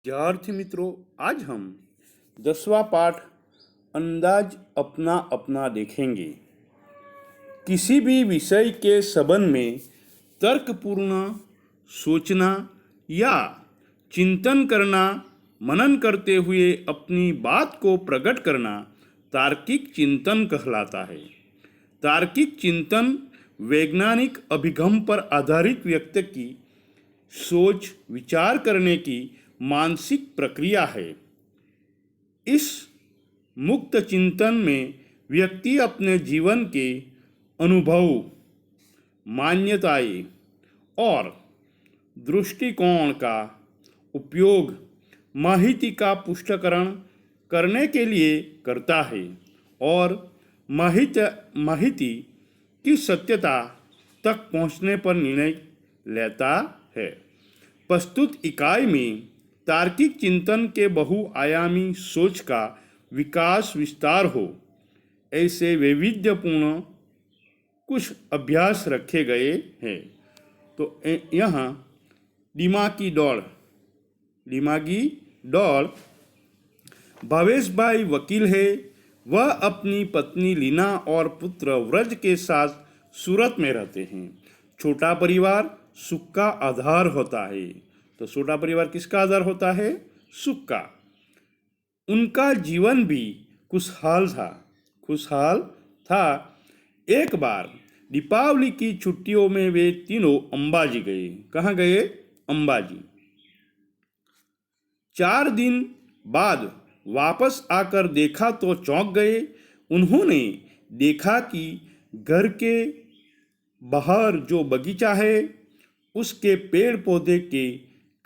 विद्यार्थी मित्रों, आज हम 10वां पाठ अंदाज अपना अपना देखेंगे। किसी भी विषय के संबंध में तर्कपूर्ण सोचना या चिंतन करना, मनन करते हुए अपनी बात को प्रकट करना तार्किक चिंतन कहलाता है। तार्किक चिंतन वैज्ञानिक अभिगम पर आधारित व्यक्ति की सोच विचार करने की मानसिक प्रक्रिया है। इस मुक्त चिंतन में व्यक्ति अपने जीवन के अनुभव, मान्यताएं और दृष्टिकोण का उपयोग माहिती का पुष्टिकरण करने के लिए करता है और माहिती की सत्यता तक पहुंचने पर निर्णय लेता है। प्रस्तुत इकाई में तार्किक चिंतन के बहुआयामी सोच का विकास विस्तार हो, ऐसे वैविध्यपूर्ण कुछ अभ्यास रखे गए हैं। तो यहाँ दिमागी दौड़ भावेश भाई वकील है। वह अपनी पत्नी लीना और पुत्र व्रज के साथ सूरत में रहते हैं। छोटा परिवार सुख का आधार होता है। तो छोटा परिवार किसका आधार होता है? सुख का। उनका जीवन भी खुशहाल था। एक बार दीपावली की छुट्टियों में वे तीनों अंबाजी गए। कहाँ गए? अंबाजी। 4 दिन बाद वापस आकर देखा तो चौंक गए। उन्होंने देखा कि घर के बाहर जो बगीचा है उसके पेड़ पौधे के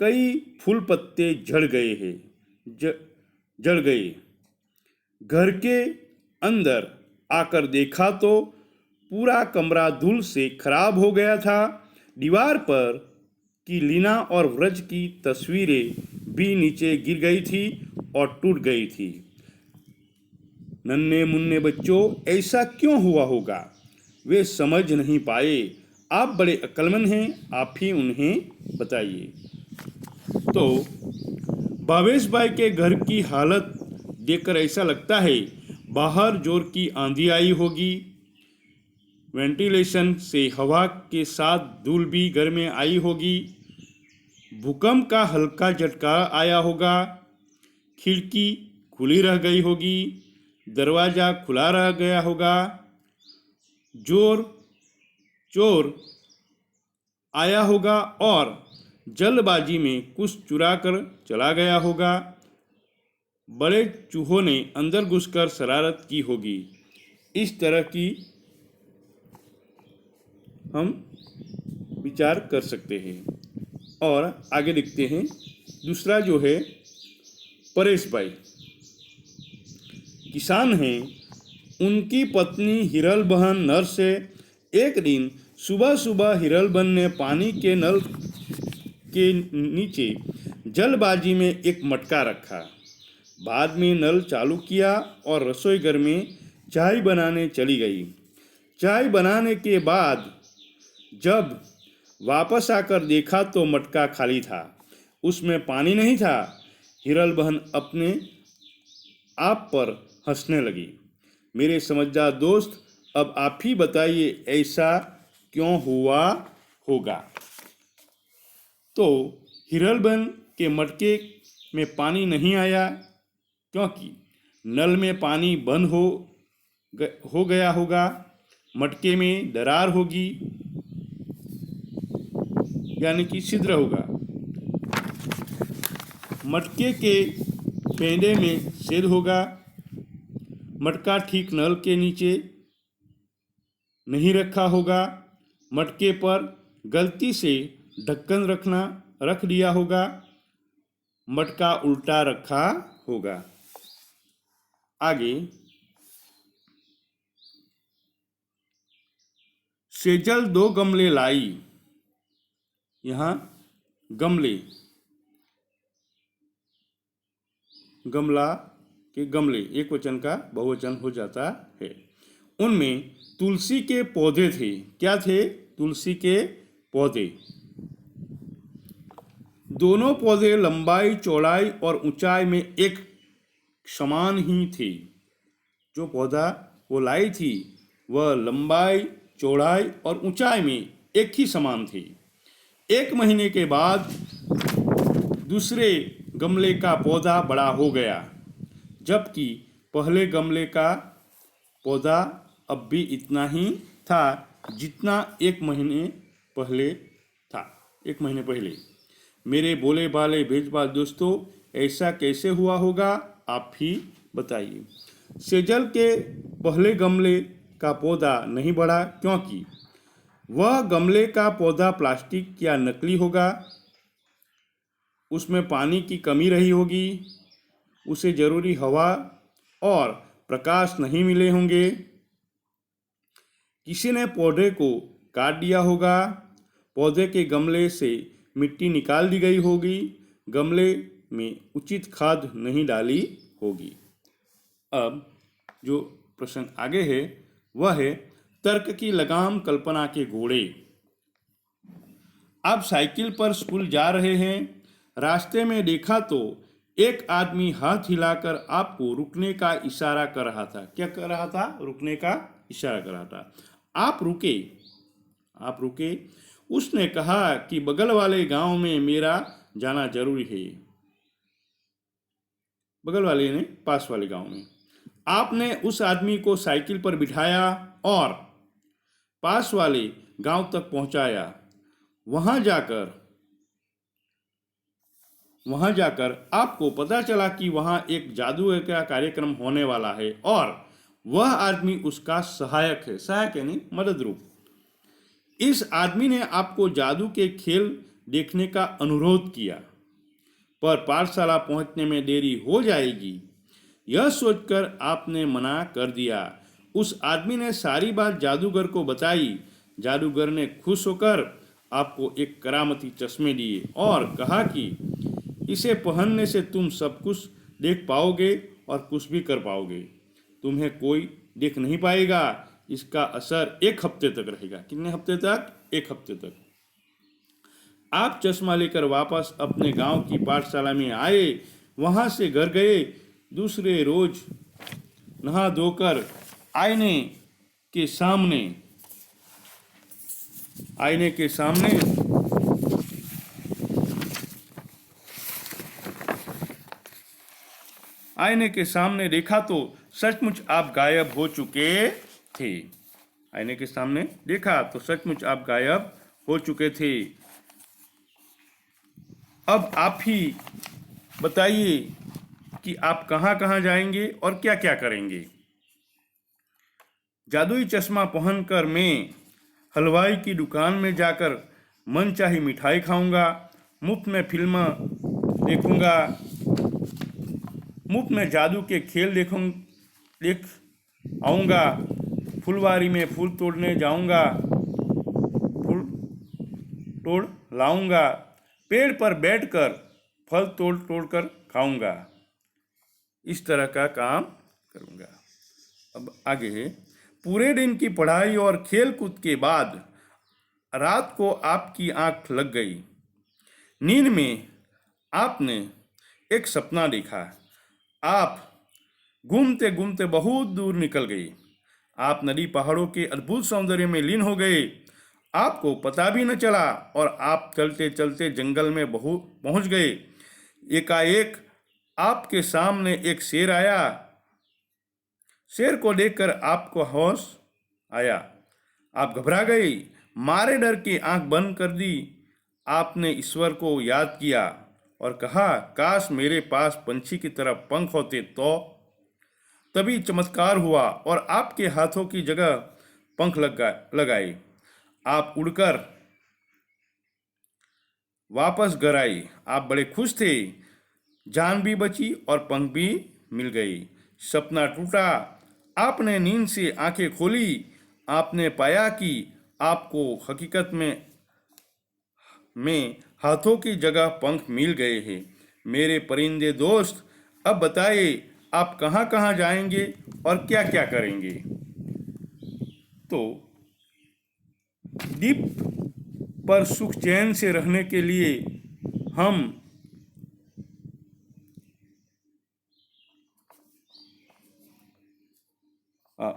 कई फूल पत्ते झड़ गए। घर के अंदर आकर देखा तो पूरा कमरा धूल से खराब हो गया था। दीवार पर की लीना और व्रज की तस्वीरें भी नीचे गिर गई थी और टूट गई थी। नन्हे मुन्ने बच्चों, ऐसा क्यों हुआ होगा? वे समझ नहीं पाए। आप बड़े अक्लमंद हैं, आप ही उन्हें बताइए। तो भावेश भाई के घर की हालत देखकर ऐसा लगता है बाहर जोर की आंधी आई होगी। वेंटिलेशन से हवा के साथ धूल भी घर में आई होगी। भूकंप का हल्का झटका आया होगा। खिड़की खुली रह गई होगी। दरवाज़ा खुला रह गया होगा। चोर आया होगा और जल्दबाजी में कुछ चुरा कर चला गया होगा। बड़े चूहों ने अंदर घुसकर शरारत की होगी। इस तरह की हम विचार कर सकते हैं। और आगे देखते हैं। दूसरा जो है परेश भाई, किसान हैं। उनकी पत्नी हिरल बहन नर्स है। एक दिन सुबह सुबह हिरल बहन ने पानी के नल के नीचे जल्दबाजी में एक मटका रखा। बाद में नल चालू किया और रसोई घर में चाय बनाने चली गई। चाय बनाने के बाद जब वापस आकर देखा तो मटका खाली था, उसमें पानी नहीं था। हिरल बहन अपने आप पर हंसने लगी। मेरे समझदार दोस्त, अब आप ही बताइए ऐसा क्यों हुआ होगा? तो हिरल बहन के मटके में पानी नहीं आया क्योंकि नल में पानी बंद हो गया होगा। मटके में दरार होगी, यानी कि छिद्र होगा। मटके के पेंदे में छेद होगा। मटका ठीक नल के नीचे नहीं रखा होगा। मटके पर गलती से ढक्कन रख दिया होगा। मटका उल्टा रखा होगा। आगे, सेजल 2 गमले लाई। यहाँ गमला के गमले एक वचन का बहुवचन हो जाता है। उनमें तुलसी के पौधे थे। क्या थे? तुलसी के पौधे। दोनों पौधे लंबाई, चौड़ाई और ऊंचाई में एक समान ही थे। जो पौधा वो लाई थी वह लंबाई, चौड़ाई और ऊंचाई में एक ही समान थे। 1 महीने के बाद दूसरे गमले का पौधा बड़ा हो गया, जबकि पहले गमले का पौधा अब भी इतना ही था जितना 1 महीने पहले था। 1 महीने पहले। मेरे बोले भाले भेजपाल दोस्तों, ऐसा कैसे हुआ होगा, आप ही बताइए। सेजल के पहले गमले का पौधा नहीं बढ़ा क्योंकि वह गमले का पौधा प्लास्टिक या नकली होगा, उसमें पानी की कमी रही होगी, उसे जरूरी हवा और प्रकाश नहीं मिले होंगे, किसी ने पौधे को काट दिया होगा, पौधे के गमले से मिट्टी निकाल दी गई होगी, गमले में उचित खाद नहीं डाली होगी। अब जो प्रश्न आगे है वह है तर्क की लगाम, कल्पना के घोड़े। आप साइकिल पर स्कूल जा रहे हैं, रास्ते में देखा तो एक आदमी हाथ हिलाकर आपको रुकने का इशारा कर रहा था। क्या कर रहा था? रुकने का इशारा कर रहा था। आप रुके। उसने कहा कि बगल वाले गांव में मेरा जाना जरूरी है। बगल वाले ने पास वाले गांव में। आपने उस आदमी को साइकिल पर बिठाया और पास वाले गांव तक पहुंचाया। वहां जाकर आपको पता चला कि वहां एक जादू का कार्यक्रम होने वाला है और वह आदमी उसका सहायक है। सहायक यानी मदद रूप। इस आदमी ने आपको जादू के खेल देखने का अनुरोध किया, पर पाठशाला पहुंचने में देरी हो जाएगी। यह सोचकर आपने मना कर दिया। उस आदमी ने सारी बात जादूगर को बताई। जादूगर ने खुश होकर आपको एक करामती चश्मे दिए और कहा कि इसे पहनने से तुम सब कुछ देख पाओगे और कुछ भी कर पाओगे। तुम्हें कोई देख नहीं पाएगा। इसका असर 1 हफ्ते तक रहेगा। कितने हफ्ते तक? 1 हफ्ते तक। आप चश्मा लेकर वापस अपने गांव की पाठशाला में आए। वहां से घर गए। दूसरे रोज नहा धोकर आईने के सामने देखा तो सचमुच आप गायब हो चुके थे। आईने के सामने देखा तो सचमुच आप गायब हो चुके थे। अब आप ही बताइए कि आप कहाँ कहाँ जाएंगे और क्या क्या करेंगे। जादुई चश्मा पहनकर मैं हलवाई की दुकान में जाकर मनचाही मिठाई खाऊंगा, मुफ्त में फिल्म देखूंगा, मुफ्त में जादू के खेल देख आऊँगा, फुलवारी में फूल तोड़ने जाऊंगा, फूल तोड़ लाऊंगा, पेड़ पर बैठकर फल तोड़ खाऊंगा। इस तरह का काम करूंगा। अब आगे है, पूरे दिन की पढ़ाई और खेल कूद के बाद रात को आपकी आंख लग गई। नींद में आपने एक सपना देखा। आप घूमते घूमते बहुत दूर निकल गए। आप नदी पहाड़ों के अद्भुत सौंदर्य में लीन हो गए। आपको पता भी न चला और आप चलते चलते जंगल में पहुंच गए। एकाएक आपके सामने एक शेर आया। शेर को देखकर आपको होश आया। आप घबरा गए, मारे डर के आंख बंद कर दी। आपने ईश्वर को याद किया और कहा, काश मेरे पास पंछी की तरह पंख होते तो। तभी चमत्कार हुआ और आपके हाथों की जगह पंख लगाए। आप उड़कर वापस घर आए। आप बड़े खुश थे। जान भी बची और पंख भी मिल गई। सपना टूटा। आपने नींद से आंखें खोली। आपने पाया कि आपको हकीकत में हाथों की जगह पंख मिल गए हैं। मेरे परिंदे दोस्त, अब बताइए आप कहाँ कहाँ जाएंगे और क्या क्या करेंगे। तो द्वीप पर सुख चैन से रहने के लिए हम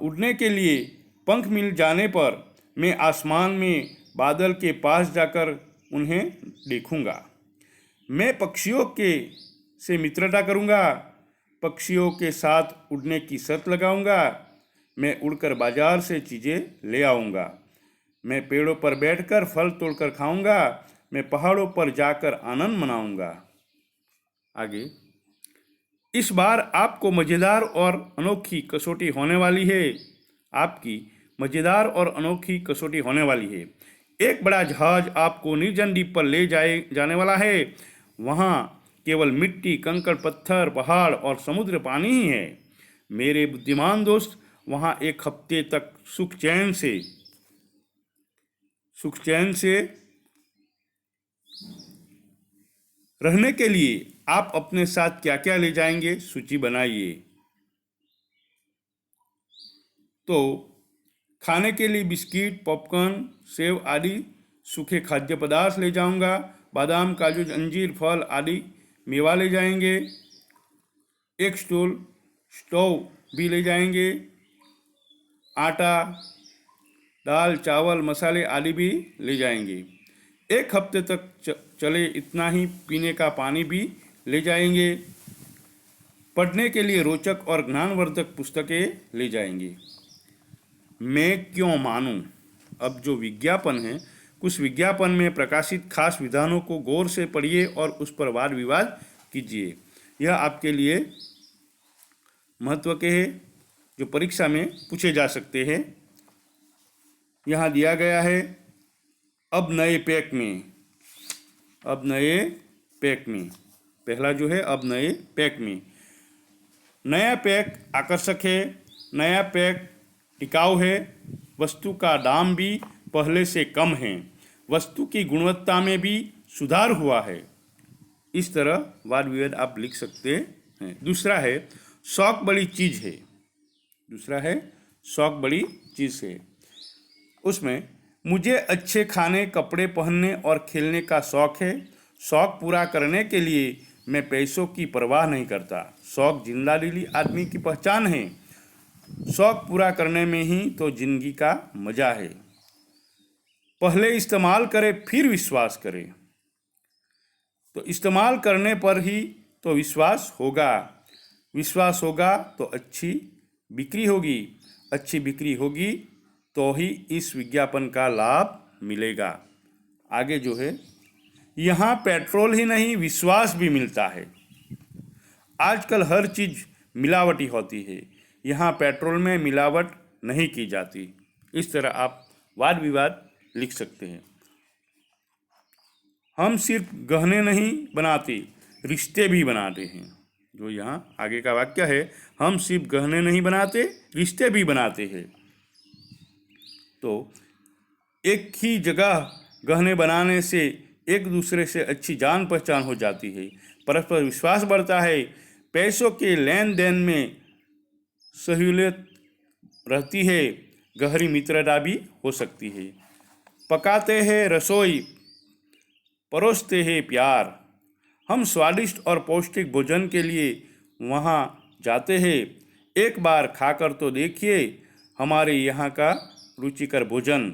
उड़ने के लिए पंख मिल जाने पर मैं आसमान में बादल के पास जाकर उन्हें देखूंगा। मैं पक्षियों के से मित्रता करूंगा, पक्षियों के साथ उड़ने की शर्त लगाऊंगा। मैं उड़कर बाजार से चीज़ें ले आऊंगा। मैं पेड़ों पर बैठकर फल तोड़कर खाऊंगा। मैं पहाड़ों पर जाकर आनंद मनाऊंगा। आगे, इस बार आपको मज़ेदार और अनोखी कसौटी होने वाली है। आपकी मज़ेदार और अनोखी कसौटी होने वाली है। एक बड़ा जहाज आपको निर्जन द्वीप पर ले जाने वाला है। वहाँ केवल मिट्टी, कंकड़, पत्थर, पहाड़ और समुद्र पानी ही है। मेरे बुद्धिमान दोस्त, वहाँ एक हफ्ते तक सुख चैन से रहने के लिए आप अपने साथ क्या क्या ले जाएंगे, सूची बनाइए। तो खाने के लिए बिस्किट, पॉपकॉर्न, सेव आदि सूखे खाद्य पदार्थ ले जाऊंगा। बादाम, काजू, अंजीर, फल आदि मेवा ले जाएंगे। एक स्टोव भी ले जाएंगे। आटा, दाल, चावल, मसाले आदि भी ले जाएंगे। एक हफ्ते तक चले इतना ही पीने का पानी भी ले जाएंगे। पढ़ने के लिए रोचक और ज्ञानवर्धक पुस्तकें ले जाएंगे। मैं क्यों मानूं? अब जो विज्ञापन है, कुछ विज्ञापन में प्रकाशित खास विधानों को गौर से पढ़िए और उस पर वाद विवाद कीजिए। यह आपके लिए महत्व के हैं, जो परीक्षा में पूछे जा सकते हैं। यहाँ दिया गया है, अब नए पैक में पहला जो है, अब नए पैक में। नया पैक आकर्षक है, नया पैक टिकाऊ है, वस्तु का दाम भी पहले से कम है, वस्तु की गुणवत्ता में भी सुधार हुआ है। इस तरह वाद विवाद आप लिख सकते हैं। दूसरा है, शौक बड़ी चीज़ है। उसमें मुझे अच्छे खाने, कपड़े पहनने और खेलने का शौक है। शौक पूरा करने के लिए मैं पैसों की परवाह नहीं करता। शौक जिंदादिली आदमी की पहचान है। शौक पूरा करने में ही तो जिंदगी का मजा है। पहले इस्तेमाल करें, फिर विश्वास करें। तो इस्तेमाल करने पर ही तो विश्वास होगा तो अच्छी बिक्री होगी तो ही इस विज्ञापन का लाभ मिलेगा। आगे जो है, यहाँ पेट्रोल ही नहीं, विश्वास भी मिलता है। आजकल हर चीज़ मिलावटी होती है, यहाँ पेट्रोल में मिलावट नहीं की जाती। इस तरह आप वाद विवाद लिख सकते हैं। हम सिर्फ गहने नहीं बनाते, रिश्ते भी बनाते हैं। जो यहाँ आगे का वाक्य है, हम सिर्फ गहने नहीं बनाते, रिश्ते भी बनाते हैं। तो एक ही जगह गहने बनाने से एक दूसरे से अच्छी जान पहचान हो जाती है, परस्पर विश्वास बढ़ता है, पैसों के लेन देन में सहूलियत रहती है, गहरी मित्रता भी हो सकती है। पकाते हैं रसोई, परोसते हैं प्यार। हम स्वादिष्ट और पौष्टिक भोजन के लिए वहाँ जाते हैं। एक बार खाकर तो देखिए हमारे यहाँ का रुचिकर भोजन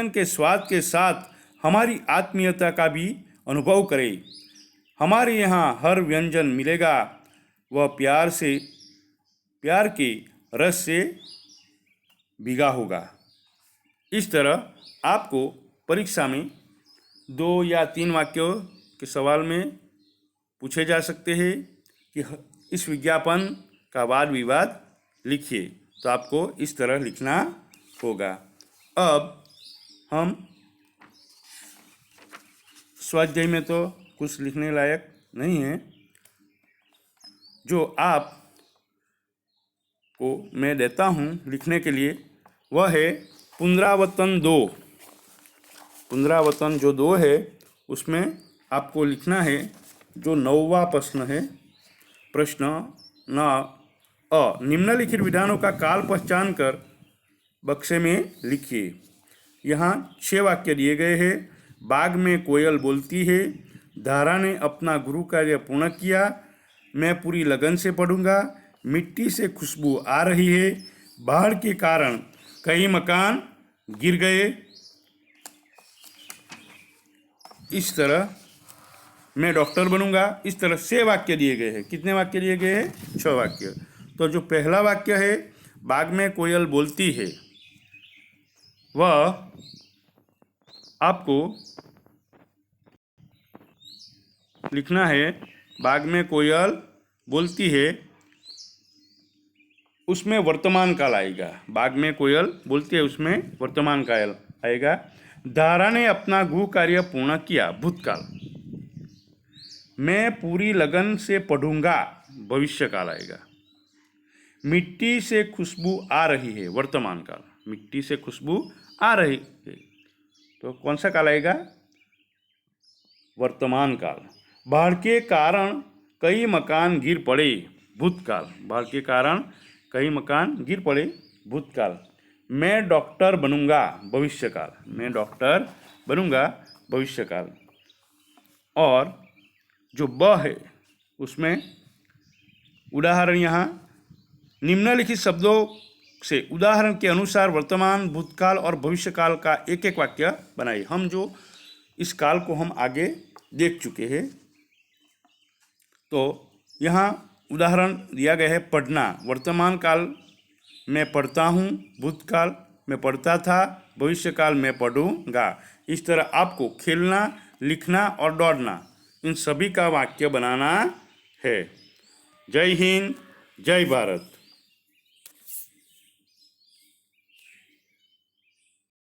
के स्वाद के साथ हमारी आत्मीयता का भी अनुभव करें। हमारे यहाँ हर व्यंजन मिलेगा, वह प्यार के रस से भीगा होगा। इस तरह आपको परीक्षा में 2 या 3 वाक्यों के सवाल में पूछे जा सकते हैं कि इस विज्ञापन का वाद विवाद लिखिए। तो आपको इस तरह लिखना होगा। अब हम स्वाध्याय में तो कुछ लिखने लायक नहीं है। जो आप को मैं देता हूँ लिखने के लिए, वह है पुनरावर्तन 2। पुनरावर्तन जो 2 है, उसमें आपको लिखना है जो 9वां प्रश्न है। प्रश्न न निम्नलिखित विधानों का काल पहचान कर बक्से में लिखिए। यहाँ 6 वाक्य दिए गए हैं। बाग में कोयल बोलती है, दारा ने अपना गुरु कार्य पूर्ण किया, मैं पूरी लगन से पढ़ूंगा, मिट्टी से खुशबू आ रही है, बाढ़ के कारण कई मकान गिर गए। इस तरह मैं डॉक्टर बनूंगा। इस तरह 6 वाक्य दिए गए हैं। कितने वाक्य दिए गए हैं? 6 वाक्य। तो जो पहला वाक्य है, बाग में कोयल बोलती है, वह आपको लिखना है। बाग में कोयल बोलती है, उसमें वर्तमान काल आएगा। बाग में कोयल बोलती है, उसमें वर्तमान काल आएगा। दारा ने अपना गृह कार्य पूर्ण किया, भूतकाल। मैं पूरी लगन से पढ़ूंगा, भविष्य काल आएगा। मिट्टी से खुशबू आ रही है, वर्तमान काल। मिट्टी से खुशबू आ रही है, तो कौन सा काल आएगा? वर्तमान काल। बाढ़ के कारण कई मकान गिर पड़े, भूतकाल। बाढ़ के कारण कई मकान गिर पड़े, भूतकाल। मैं डॉक्टर बनूंगा, भविष्यकाल। मैं डॉक्टर बनूंगा, भविष्यकाल। और जो ब है उसमें उदाहरण, यहाँ निम्नलिखित शब्दों से उदाहरण के अनुसार वर्तमान, भूतकाल और भविष्यकाल का एक एक वाक्य बनाइए। हम जो इस काल को हम आगे देख चुके हैं, तो यहाँ उदाहरण दिया गया है। पढ़ना, वर्तमान काल में पढ़ता हूँ, भूतकाल में पढ़ता था, भविष्यकाल में पढ़ूंगा। इस तरह आपको खेलना, लिखना और दौड़ना, इन सभी का वाक्य बनाना है। जय हिंद, जय भारत।